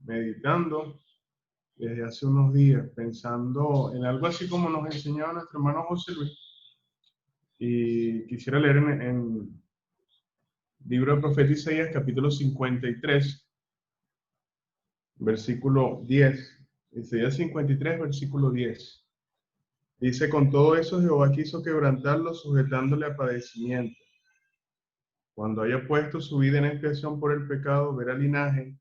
meditando desde hace unos días, pensando en algo así como nos enseñaba nuestro hermano José Luis. Y quisiera leer en libro del profeta Isaías, capítulo 53, versículo 10. Isaías 53, versículo 10. Dice: con todo eso Jehová quiso quebrantarlo, sujetándole a padecimiento. Cuando haya puesto su vida en expiación por el pecado, verá linaje,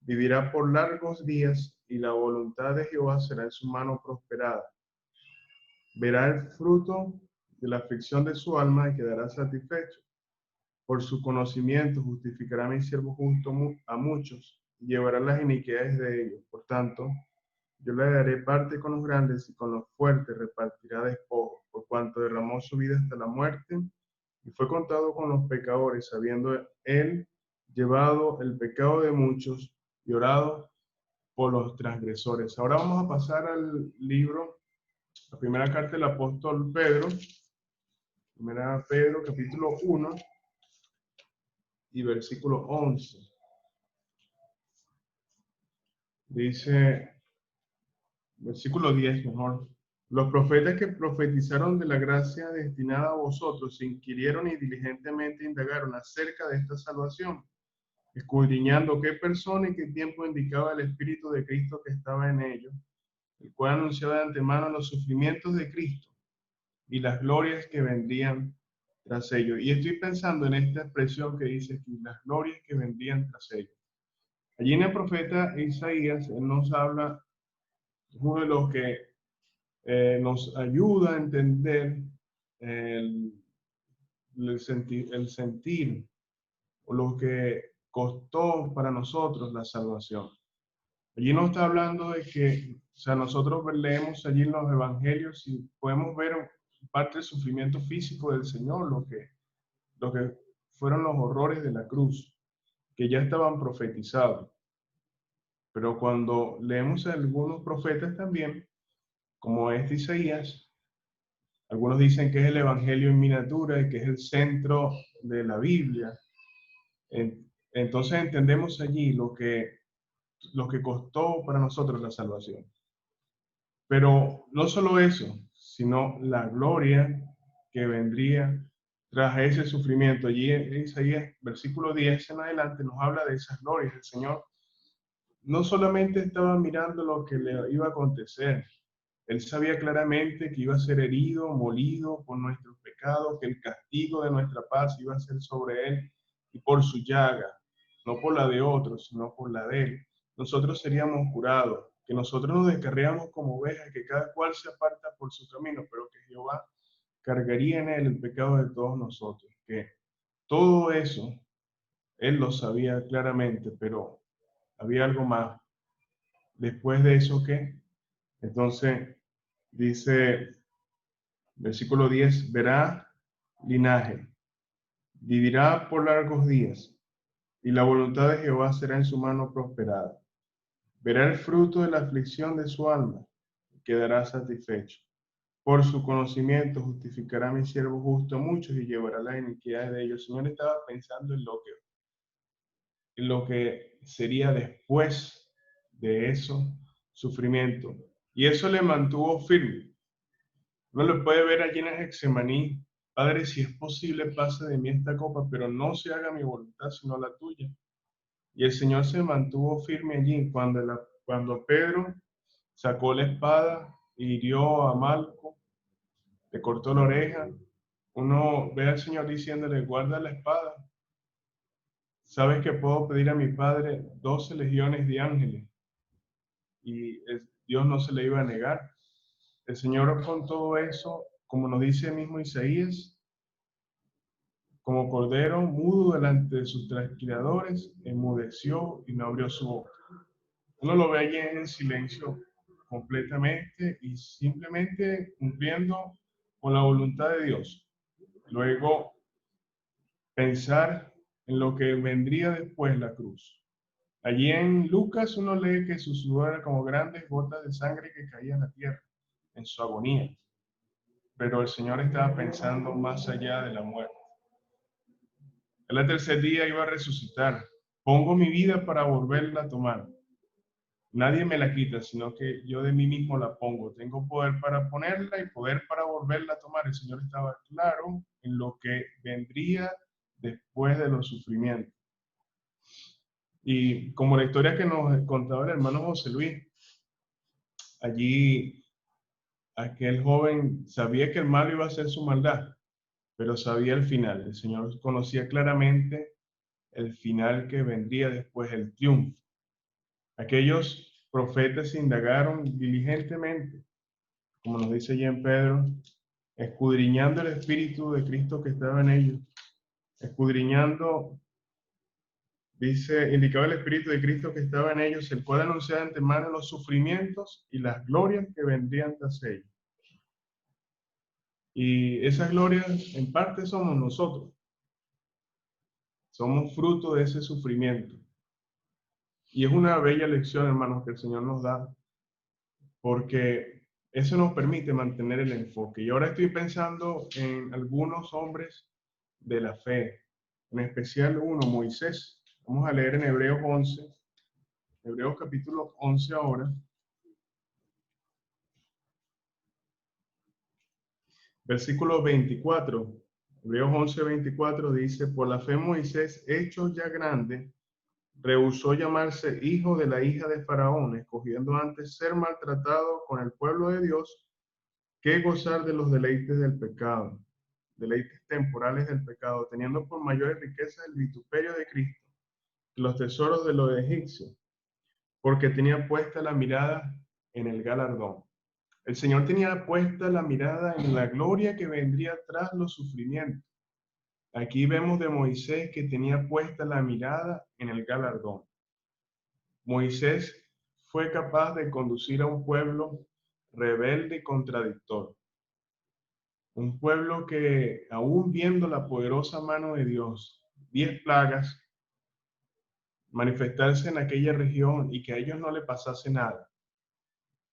vivirá por largos días, y la voluntad de Jehová será en su mano prosperada. Verá el fruto de la aflicción de su alma y quedará satisfecho. Por su conocimiento justificará a mi siervo justo a muchos, y llevará las iniquidades de ellos. Por tanto, yo le daré parte con los grandes, y con los fuertes repartirá despojos, por cuanto derramó su vida hasta la muerte, y fue contado con los pecadores, habiendo él llevado el pecado de muchos y orado por los transgresores. Ahora vamos a pasar al libro, la primera carta del apóstol Pedro, primera Pedro, capítulo 1 y versículo 11. Dice, versículo 10 mejor: los profetas que profetizaron de la gracia destinada a vosotros se inquirieron y diligentemente indagaron acerca de esta salvación, escudriñando qué persona y qué tiempo indicaba el Espíritu de Cristo que estaba en ellos, el cual anunciaba de antemano los sufrimientos de Cristo y las glorias que vendrían tras ellos. Y estoy pensando en esta expresión que dice aquí, las glorias que vendrían tras ellos. Allí en el profeta Isaías, él nos habla, es uno de los que nos ayuda a entender el, el sentir o lo que costó para nosotros la salvación. Allí nos está hablando de que, o sea, nosotros leemos allí en los evangelios y podemos ver parte del sufrimiento físico del Señor, lo que fueron los horrores de la cruz, que ya estaban profetizados. Pero cuando leemos a algunos profetas también, como este Isaías, algunos dicen que es el Evangelio en miniatura y que es el centro de la Biblia. Entonces entendemos allí lo que costó para nosotros la salvación. Pero no solo eso, sino la gloria que vendría tras ese sufrimiento. Allí en Isaías, versículo 10 en adelante, nos habla de esas glorias. El Señor no solamente estaba mirando lo que le iba a acontecer, Él sabía claramente que iba a ser herido, molido por nuestros pecados, que el castigo de nuestra paz iba a ser sobre Él, y por su llaga, no por la de otros, sino por la de Él, nosotros seríamos curados, que nosotros nos descarriamos como ovejas, que cada cual se aparta por su camino, pero que Jehová cargaría en Él el pecado de todos nosotros. Que todo eso Él lo sabía claramente, pero había algo más. Después de eso, ¿qué? Entonces, dice, versículo 10, verá linaje, vivirá por largos días, y la voluntad de Jehová será en su mano prosperada. Verá el fruto de la aflicción de su alma, y quedará satisfecho. Por su conocimiento justificará a mi siervo justo a muchos, y llevará las iniquidades de ellos. El Señor estaba pensando en lo que sería después de eso, sufrimiento. Y eso le mantuvo firme. Uno lo puede ver allí en el Getsemaní: Padre, si es posible, pase de mí esta copa, pero no se haga mi voluntad, sino la tuya. Y el Señor se mantuvo firme allí. Cuando Pedro sacó la espada e hirió a Malco, le cortó la oreja, uno ve al Señor diciéndole: guarda la espada. Sabes que puedo pedir a mi Padre 12 legiones de ángeles, y Dios no se le iba a negar. El Señor, con todo eso, como nos dice el mismo Isaías, como cordero mudo delante de sus trasquiladores, enmudeció y no abrió su boca. Uno lo ve allí en silencio completamente y simplemente cumpliendo con la voluntad de Dios. Luego, pensar en lo que vendría después, la cruz. Allí en Lucas uno lee que su sudor era como grandes gotas de sangre que caían a la tierra en su agonía. Pero el Señor estaba pensando más allá de la muerte. El tercer día iba a resucitar. Pongo mi vida para volverla a tomar. Nadie me la quita, sino que yo de mí mismo la pongo. Tengo poder para ponerla y poder para volverla a tomar. El Señor estaba claro en lo que vendría después de los sufrimientos. Y como la historia que nos contaba el hermano José Luis, allí aquel joven sabía que el mal iba a hacer su maldad, pero sabía el final. El Señor conocía claramente el final que vendría después, el triunfo. Aquellos profetas indagaron diligentemente, como nos dice allí en Pedro, escudriñando el Espíritu de Cristo que estaba en ellos, escudriñando, dice, indicaba el Espíritu de Cristo que estaba en ellos, el cual anunciaba de antemano los sufrimientos y las glorias que vendrían tras ellos. Y esas glorias en parte somos nosotros, somos fruto de ese sufrimiento. Y es una bella lección, hermanos, que el Señor nos da, porque eso nos permite mantener el enfoque. Y ahora estoy pensando en algunos hombres de la fe, en especial uno, Moisés. Vamos a leer en Hebreos 11, Hebreos capítulo 11 ahora, versículo 24. Hebreos 11, 24 dice, por la fe Moisés, hecho ya grande, rehusó llamarse hijo de la hija de Faraón, escogiendo antes ser maltratado con el pueblo de Dios que gozar de los deleites del pecado, deleites temporales del pecado, teniendo por mayores riquezas el vituperio de Cristo, los tesoros de los egipcios, porque tenía puesta la mirada en el galardón. El Señor tenía puesta la mirada en la gloria que vendría tras los sufrimientos. Aquí vemos de Moisés que tenía puesta la mirada en el galardón. Moisés fue capaz de conducir a un pueblo rebelde y contradictor. Un pueblo que, aún viendo la poderosa mano de Dios, 10 plagas, manifestarse en aquella región y que a ellos no le pasase nada,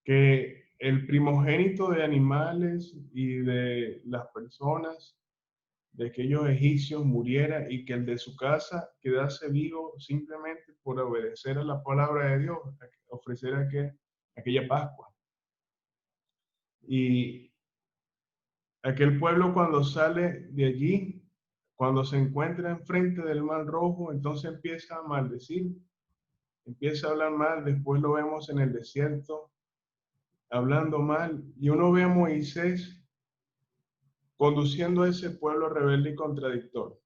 que el primogénito de animales y de las personas de aquellos egipcios muriera y que el de su casa quedase vivo simplemente por obedecer a la palabra de Dios, ofrecer aquella Pascua. Y aquel pueblo cuando sale de allí, cuando se encuentra enfrente del Mar Rojo, entonces empieza a maldecir, empieza a hablar mal, después lo vemos en el desierto, hablando mal, y uno ve a Moisés conduciendo a ese pueblo rebelde y contradictor,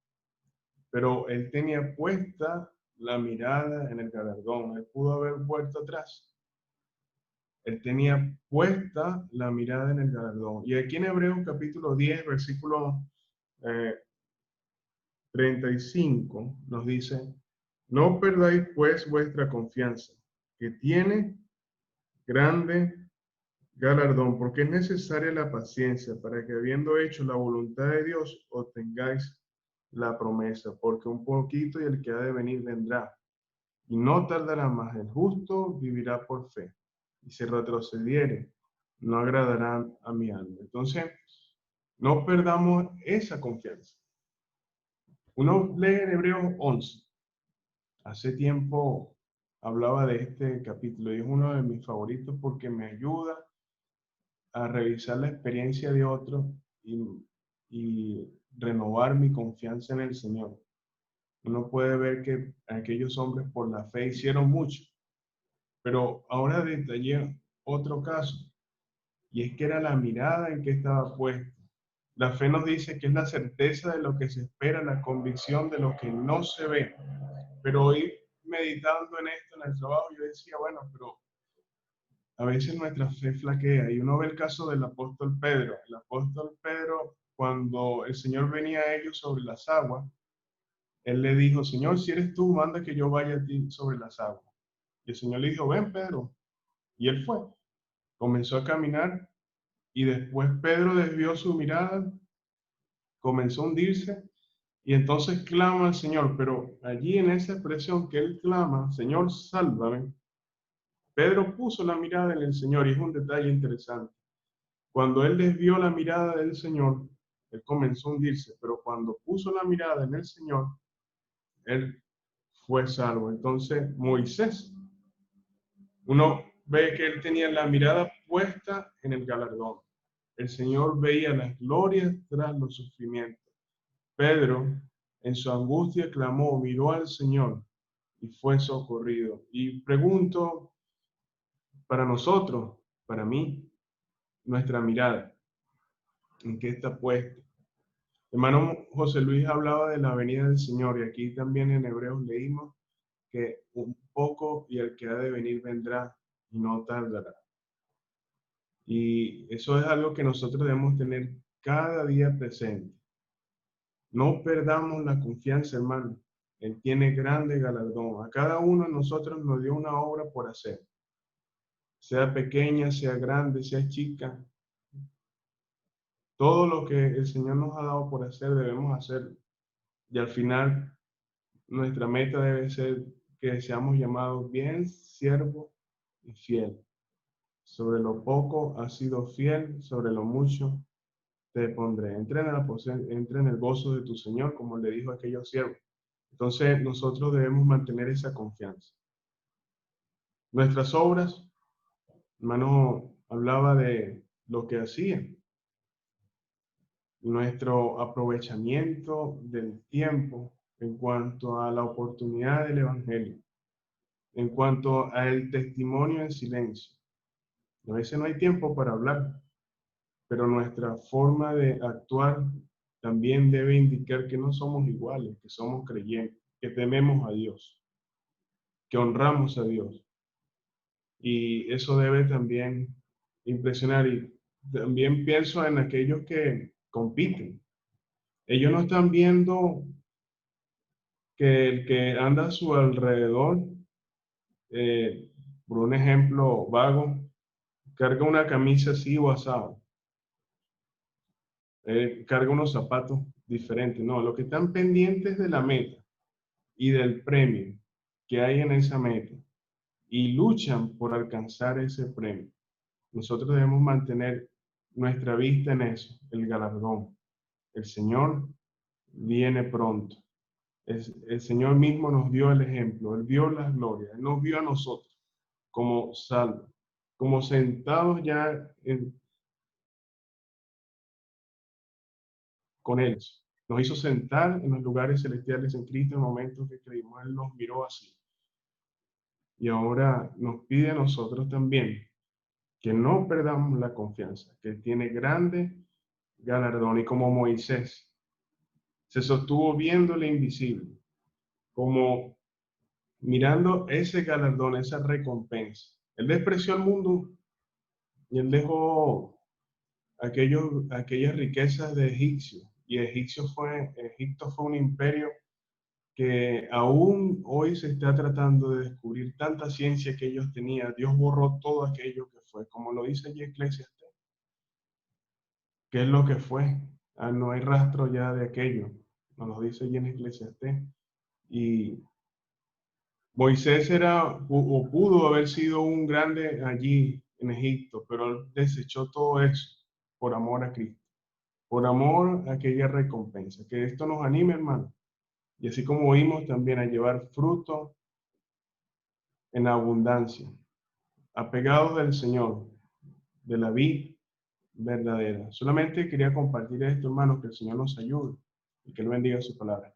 pero él tenía puesta la mirada en el galardón, él pudo haber vuelto atrás, él tenía puesta la mirada en el galardón. Y aquí en Hebreos capítulo 10, versículo 35 nos dice, no perdáis pues vuestra confianza, que tiene grande galardón, porque es necesaria la paciencia para que habiendo hecho la voluntad de Dios, obtengáis la promesa, porque un poquito y el que ha de venir vendrá, y no tardará más. El justo vivirá por fe, y si retrocediere, no agradará a mi alma. Entonces, no perdamos esa confianza. Uno lee en Hebreos 11. Hace tiempo hablaba de este capítulo y es uno de mis favoritos porque me ayuda a revisar la experiencia de otros y renovar mi confianza en el Señor. Uno puede ver que aquellos hombres por la fe hicieron mucho, pero ahora detallé otro caso, y es que era la mirada en que estaba puesta. La fe nos dice que es la certeza de lo que se espera, la convicción de lo que no se ve. Pero hoy, meditando en esto en el trabajo, yo decía, bueno, pero a veces nuestra fe flaquea, y uno ve el caso del apóstol Pedro. El apóstol Pedro, cuando el Señor venía a ellos sobre las aguas, él le dijo, Señor, si eres tú, manda que yo vaya a ti sobre las aguas. Y el Señor le dijo, ven, Pedro. Y él fue. Comenzó a caminar y después Pedro desvió su mirada, comenzó a hundirse y entonces clama al Señor. Pero allí en esa expresión que él clama, Señor, sálvame, Pedro puso la mirada en el Señor, y es un detalle interesante. Cuando él desvió la mirada del Señor, él comenzó a hundirse, pero cuando puso la mirada en el Señor, él fue salvo. Entonces, Moisés Uno ve que él tenía la mirada puesta en el galardón. El Señor veía las glorias tras los sufrimientos. Pedro, en su angustia, clamó, miró al Señor y fue socorrido. Y pregunto para nosotros, para mí, nuestra mirada, ¿en qué está puesta? Hermano José Luis hablaba de la venida del Señor y aquí también en Hebreos leímos que un poco y el que ha de venir vendrá y no tardará. Y eso es algo que nosotros debemos tener cada día presente. No perdamos la confianza, hermano. Él tiene grande galardón. A cada uno de nosotros nos dio una obra por hacer. Sea pequeña, sea grande, sea chica. Todo lo que el Señor nos ha dado por hacer, debemos hacerlo. Y al final, nuestra meta debe ser que seamos llamados bien siervo y fiel. Sobre lo poco has sido fiel, sobre lo mucho te pondré. Entra en el gozo de tu Señor, como le dijo a aquellos siervos. Entonces, nosotros debemos mantener esa confianza. Nuestras obras, hermano, hablaba de lo que hacía. Nuestro aprovechamiento del tiempo en cuanto a la oportunidad del Evangelio, en cuanto al testimonio en silencio. A veces no hay tiempo para hablar, pero nuestra forma de actuar también debe indicar que no somos iguales, que somos creyentes, que tememos a Dios, que honramos a Dios. Y eso debe también impresionar. Y también pienso en aquellos que compiten. Ellos no están viendo que el que anda a su alrededor, por un ejemplo vago, carga una camisa así o asado, carga unos zapatos diferentes. No, lo que están pendientes de la meta y del premio que hay en esa meta y luchan por alcanzar ese premio. Nosotros debemos mantener nuestra vista en eso, el galardón. El Señor viene pronto. El Señor mismo nos dio el ejemplo, Él vio las glorias, Él nos vio a nosotros como salvos, como sentados ya con Él. Nos hizo sentar en los lugares celestiales en Cristo en el momento que creímos. Él nos miró así. Y ahora nos pide a nosotros también que no perdamos la confianza, que tiene grande galardón. Y como Moisés se sostuvo viendo lo invisible, como mirando ese galardón, esa recompensa. Él despreció al mundo y él dejó aquellas riquezas de Egipcio. Y Egipto fue un imperio que aún hoy se está tratando de descubrir tanta ciencia que ellos tenían. Dios borró todo aquello que fue, como lo dice allí Eclesiastés. ¿Qué es lo que fue? No hay rastro ya de aquello. Nos lo dice allí en Eclesiastés. Y Moisés o pudo haber sido un grande allí en Egipto, pero él desechó todo eso por amor a Cristo, por amor a aquella recompensa. Que esto nos anime, hermano. Y así como oímos también a llevar fruto en abundancia, apegados del Señor, de la vid verdadera. Solamente quería compartir esto, hermanos, que el Señor nos ayude y que Él bendiga su palabra.